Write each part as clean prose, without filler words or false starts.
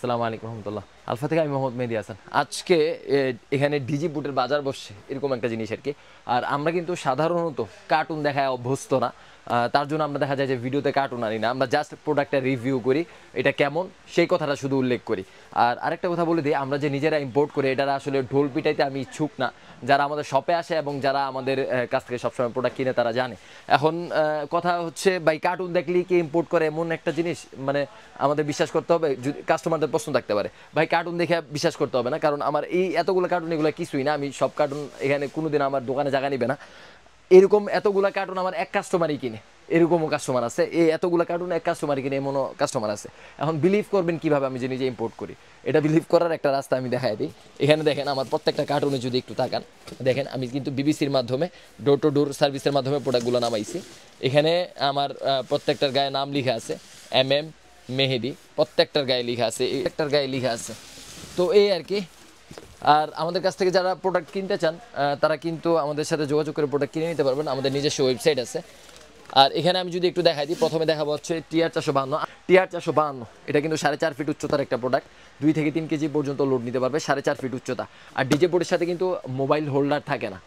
আসসালামু আলাইকুম রহমতুল্লাহ। আলফা থেকে আমি মোহাম্মদ মেহেদী হাসান। আজকে এখানে ডিজি বুটের বাজার বসছে, এরকম একটা জিনিস আর কি। আর আমরা কিন্তু সাধারণত কার্টুন দেখায় অভ্যস্ত না, তার জন্য আমরা দেখা যায় যে ভিডিওতে কার্টুন আনি না, আমরা জাস্ট প্রোডাক্টটা রিভিউ করি, এটা কেমন সেই কথাটা শুধু উল্লেখ করি। আর আরেকটা কথা বলে দিই, আমরা যে নিজেরা ইম্পোর্ট করি এটা আসলে ঢোল পিটাইতে আমি ইচ্ছুক না। যারা আমাদের শপে আসে এবং যারা আমাদের কাছ থেকে সবসময় প্রোডাক্ট কিনে তারা জানে। এখন কথা হচ্ছে ভাই, কার্টুন দেখলেই কি ইম্পোর্ট করে এমন একটা জিনিস মানে আমাদের বিশ্বাস করতে হবে? যদি কাস্টমারদের প্রশ্ন থাকতে পারে, ভাই কার্টুন দেখে বিশ্বাস করতে হবে না, কারণ আমার এই এতগুলো কার্টুন এগুলো কিছুই না। আমি সব কার্টুন এখানে কোনোদিন আমার দোকানে জায়গা নিবে না। এরকম এতগুলা কার্টুন আমার এক কাস্টমারই কিনে, এরকমও কাস্টমার আছে। এই এতগুলা কার্টুন এক কাস্টমারই কিনে, এমনও কাস্টমার আছে। এখন বিলিভ করবেন কিভাবে আমি যে নিজে ইম্পোর্ট করি? এটা বিলিভ করার একটা রাস্তা আমি দেখাই দিই। এখানে দেখেন আমার প্রত্যেকটা কার্টুনে যদি একটু তাকান, দেখেন আমি কিন্তু বিবিসির মাধ্যমে ডোর টু ডোর সার্ভিসের মাধ্যমে প্রোডাক্টগুলো নামাইছি। এখানে আমার প্রত্যেকটার গায়ে নাম লিখা আছে, MM মেহেদী, প্রত্যেকটার গায়ে লিখা আছে, একটার গায়ে লিখা আছে। তো এই আর কি। আর আমাদের কাছ থেকে যারা প্রোডাক্ট কিনতে চান তারা কিন্তু আমাদের সাথে যোগাযোগ করে প্রোডাক্ট কিনে নিতে পারবেন। আমাদের নিজস্ব ওয়েবসাইট আছে। আর এখানে আমি যদি একটু দেখাই দিই, প্রথমে দেখাবো হচ্ছে TR452। এটা কিন্তু 4.5 ফিট উচ্চতার একটা প্রোডাক্ট, 2 থেকে 3 কেজি পর্যন্ত লোড নিতে পারবে, 4.5 ফিট উচ্চতা। আর ডিজে বোর্ডের সাথে কিন্তু মোবাইল হোল্ডার থাকে না,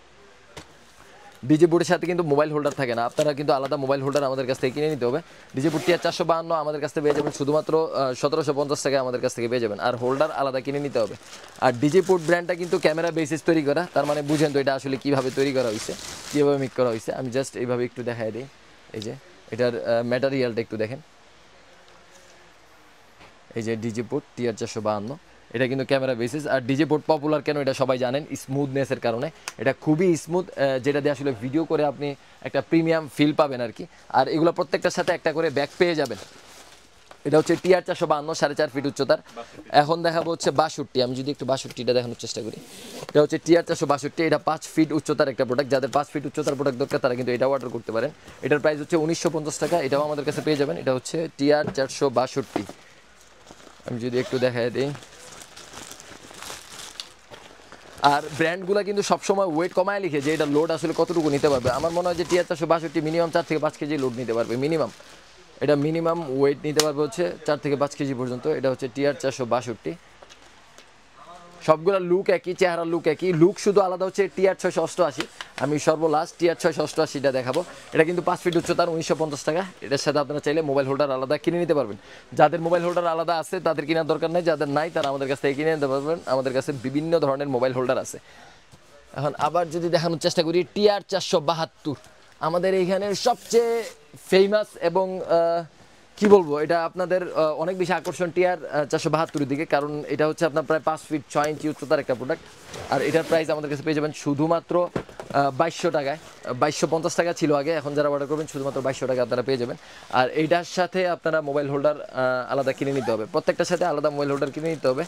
ডিজে বোর্ডের সাথে কিন্তু মোবাইল হোল্ডার থাকে না, আপনারা কিন্তু আলাদা মোবাইল হোল্ডার আমাদের কাছ থেকে কিনে নিতে হবে। ডিজে বোর্ড TR452 আমাদের কাছ থেকে পেয়ে যাবেন শুধুমাত্র 1750 টাকায় আমাদের কাছ থেকে পেয়ে যাবেন, আর হোল্ডার আলাদা কিনে নিতে হবে। আর ডিজে বোর্ড ব্র্যান্ডটা কিন্তু ক্যামেরা বেসিস তৈরি করা, তার মানে বুঝেন তো এটা আসলে কীভাবে তৈরি করা হয়েছে, কীভাবে মেক করা হয়েছে। আমি জাস্ট এইভাবে একটু দেখাই দিই। এই যে এটার ম্যাটেরিয়ালটা একটু দেখেন, এই যে ডিজে বোর্ড TR452, এটা কিন্তু ক্যামেরা বেসিস। আর ডিজে বোর্ড পপুলার কেন এটা সবাই জানেন, স্মুথনেসের কারণে। এটা খুবই স্মুথ, যেটা দিয়ে আসলে ভিডিও করে আপনি একটা প্রিমিয়াম ফিল পাবেন আর কি। আর এগুলো প্রত্যেকটার সাথে একটা করে ব্যাগ পেয়ে যাবেন। এটা হচ্ছে TR452, 4.5 ফিট উচ্চতার। এখন দেখাবো হচ্ছে 62। আমি যদি একটু 62টা দেখানোর চেষ্টা করি, এটা হচ্ছে TR462। এটা 5 ফিট উচ্চতার একটা প্রোডাক্ট। যাদের 5 ফিট উচ্চতার প্রোডাক্ট দরকার তারা কিন্তু এটা অর্ডার করতে পারেন। এটার প্রাইস হচ্ছে 1950 টাকা, এটাও আমাদের কাছে পেয়ে যাবেন। এটা হচ্ছে TR462। আমি যদি একটু দেখাই দিই, আর ব্র্যান্ডগুলো কিন্তু সবসময় ওয়েট কমায় লিখে যে এটা লোড আসলে কতটুকু নিতে পারবে। আমার মনে হয় যে TR462 মিনিমাম 4 থেকে 5 কেজি লোড নিতে পারবে, মিনিমাম। এটা মিনিমাম ওয়েট নিতে পারবে হচ্ছে 4 থেকে 5 কেজি পর্যন্ত। এটা হচ্ছে TR462। সবগুলো লুক একই, চেহারার লুক একই, লুক শুধু আলাদা হচ্ছে TR688। আমি সর্বলাস্ট TR688টা দেখাবো। এটা কিন্তু 5 ফিট উচ্চতার, 1950 টাকা। এটার সাথে আপনারা চাইলে মোবাইল হোল্ডার আলাদা কিনে নিতে পারবেন। যাদের মোবাইল হোল্ডার আলাদা আছে তাদের কেনার দরকার নেই, যাদের নাই তারা আমাদের কাছ থেকে কিনে নিতে পারবেন। আমাদের কাছে বিভিন্ন ধরনের মোবাইল হোল্ডার আছে। এখন আবার যদি দেখানোর চেষ্টা করি, TR472 আমাদের এইখানের সবচেয়ে ফেমাস এবং কি বলবো, এটা আপনাদের অনেক বেশি আকর্ষণ TR472 দিকে, কারণ এটা হচ্ছে আপনার প্রায় 5 ফিট 6 ইঞ্চি উচ্চতার একটা প্রোডাক্ট। আর এটার প্রাইস আমাদের কাছে পেয়ে যাবেন শুধুমাত্র 2200 টাকায়। 2250 টাকা ছিল আগে, এখন যারা অর্ডার করবেন শুধুমাত্র 2200 টাকা আপনারা পেয়ে যাবেন। আর এইটার সাথে আপনারা মোবাইল হোল্ডার আলাদা কিনে নিতে হবে, প্রত্যেকটার সাথে আলাদা মোবাইল হোল্ডার কিনে নিতে হবে।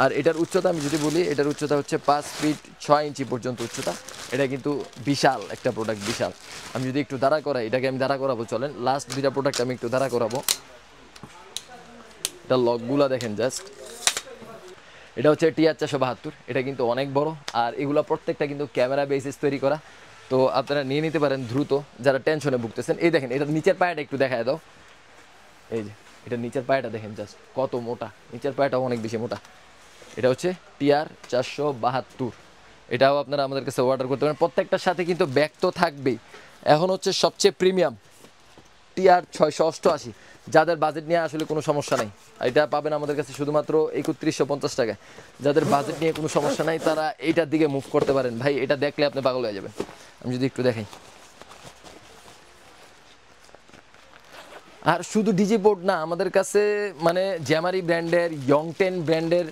আর এটার উচ্চতা আমি যদি বলি, এটার উচ্চতা হচ্ছে 5 ফিট 6 ইঞ্চি পর্যন্ত উচ্চতা। এটা কিন্তু বিশাল একটা প্রোডাক্ট, বিশাল। আমি যদি একটু দাঁড়া করাই, এটাকে আমি দাঁড়া করাবো, চলেন লাস্ট দুইটা প্রোডাক্ট আমি একটু দাঁড়া করাবো। এটা লকগুলা দেখেন জাস্ট। এটা হচ্ছে TR472। এটা কিন্তু অনেক বড়, আর এগুলো প্রত্যেকটা কিন্তু ক্যামেরা বেসিস তৈরি করা। তো আপনারা নিয়ে নিতে পারেন দ্রুত, যারা টেনশনে ভুগতেছেন। এই দেখেন, এটার নিচের পায়াটা একটু দেখায় দাও। এই যে এটার নিচের পায়াটা দেখেন জাস্ট কত মোটা, নিচের পায়াটাও অনেক বেশি মোটা। এটা হচ্ছে TR472। এটাও আপনারা আমাদের কাছে অর্ডার করতে পারেন। প্রত্যেকটার সাথে কিন্তু ব্যাগ তো থাকবেই। এখন হচ্ছে সবচেয়ে প্রিমিয়াম TR688, যাদের বাজেট নিয়ে আসলে কোনো সমস্যা নাই। এটা পাবেন আমাদের কাছে শুধুমাত্র 3150 টাকায়। যাদের বাজেট নিয়ে কোনো সমস্যা নাই তারা এইটার দিকে মুভ করতে পারেন। ভাই এটা দেখলে আপনি পাগল হয়ে যাবেন। আমি যদি একটু দেখাই, আর শুধু ডিজি বোর্ড না, আমাদের কাছে মানে জ্যামারি ব্র্যান্ডের, ইয়ংটেন ব্র্যান্ডের,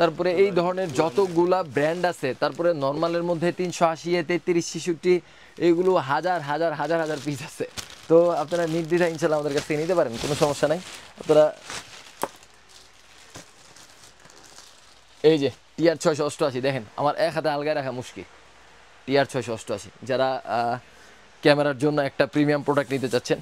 তারপরে এই ধরনের যতগুলা ব্র্যান্ড আছে, তারপরে নর্মালের মধ্যে 380, 33, 66, এইগুলো হাজার হাজার হাজার হাজার পিস আছে। তো আপনারা নির্দ্বিধায় ইনশাল্লাহ আমাদের কাছ থেকে নিতে পারেন, কোনো সমস্যা নাই। আপনারা এই যে TR688 দেখেন, আমার এক হাতে আলগায় রাখা মুশকিল। TR688 যারা ক্যামেরার জন্য একটা প্রিমিয়াম প্রোডাক্ট নিতে চাচ্ছেন,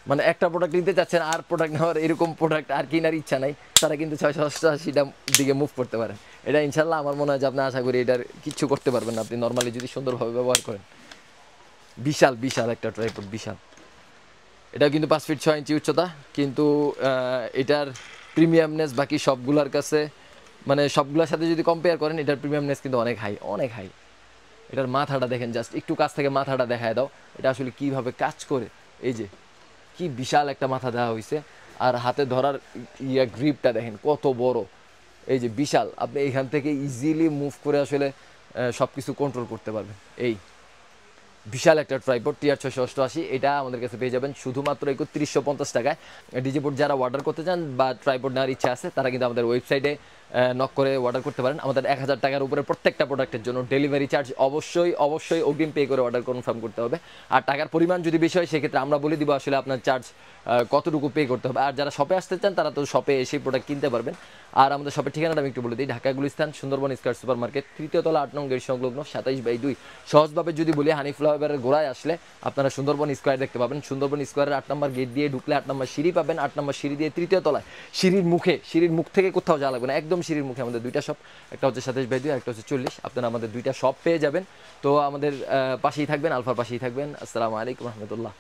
মানে একটা প্রোডাক্ট নিতে চাচ্ছেন আর প্রোডাক্ট নেওয়ার এরকম প্রোডাক্ট আর কেনার ইচ্ছা নাই, তারা কিন্তু 688টার দিকে মুভ করতে পারেন। এটা ইনশাল্লাহ আমার মনে হয় যে আপনি আশা করি এটার কিচ্ছু করতে পারবেন না, আপনি নর্মালি যদি সুন্দরভাবে ব্যবহার করেন। বিশাল বিশাল একটা ট্রাইপড, বিশাল। এটা কিন্তু 5 ফিট 6 ইঞ্চি উচ্চতা, কিন্তু এটার প্রিমিয়ামনেস বাকি সবগুলোর কাছে, মানে সবগুলোর সাথে যদি কম্পেয়ার করেন এটার প্রিমিয়ামনেস কিন্তু অনেক হাই, অনেক হাই। এটার মাথাটা দেখেন, জাস্ট একটু কাছ থেকে মাথাটা দেখায় দাও, এটা আসলে কিভাবে কাজ করে। এই যে কি বিশাল একটা মাথা দেওয়া হয়েছে, আর হাতে ধরার গ্রিপটা দেখেন কত বড়, এই যে বিশাল। আপনি এখান থেকে ইজিলি মুভ করে আসলে সব কিছু কন্ট্রোল করতে পারবেন। এই বিশাল একটা ট্রাইপড TR688, এটা আমাদের কাছে পেয়ে যাবেন শুধুমাত্র 3150 টাকায়। ডিজিপোর্ট যারা অর্ডার করতে চান বা ট্রাইপড নেওয়ার ইচ্ছা আছে তারা কিন্তু আমাদের ওয়েবসাইটে নক করে অর্ডার করতে পারেন। আমাদের 1000 টাকার উপরে প্রত্যেকটা প্রোডাক্টের জন্য ডেলিভারি চার্জ অবশ্যই অগ্রিম পে করে অর্ডার কনফার্ম করতে হবে। আর টাকার পরিমাণ যদি বেশি হয় সেক্ষেত্রে আমরা বলে দিব আসলে আপনার চার্জ কতটুকু পে করতে হবে। আর যারা শপে আসতে চান তারা তো শপে এসে প্রোডাক্ট কিনতে পারবেন। আর আমাদের শপের ঠিকানাটা আমি একটু বলে দিই, Dhaka Gulistan Sundarban square super market, 3য় তলা 8 নং গেট সংলগ্ন 27/2। সহজভাবে যদি বলি হানি ফ্লাইওভারের গোড়ায় আসলে আপনারা সুন্দরবন স্কয়ার দেখতে পাবেন। সুন্দরবন স্কয়ারের 8 নম্বর গেট দিয়ে ঢুকলে 8 নম্বর সিঁড়ি পাবেন, 8 নম্বর সিঁড়ি দিয়ে 3য় তলায় সিঁড়ির মুখ থেকে কোথাও যাওয়া লাগবে না, একদম সিঁড়ির মুখে আমাদের দুইটা শপ, একটা হচ্ছে 27/2 আর একটা হচ্ছে 40। আপনারা আমাদের দুইটা শপ পেয়ে যাবেন। তো আমাদের পাশেই থাকবেন, আলফার পাশেই থাকবেন। আসসালামু আলাইকুম রহমতুল্লাহ।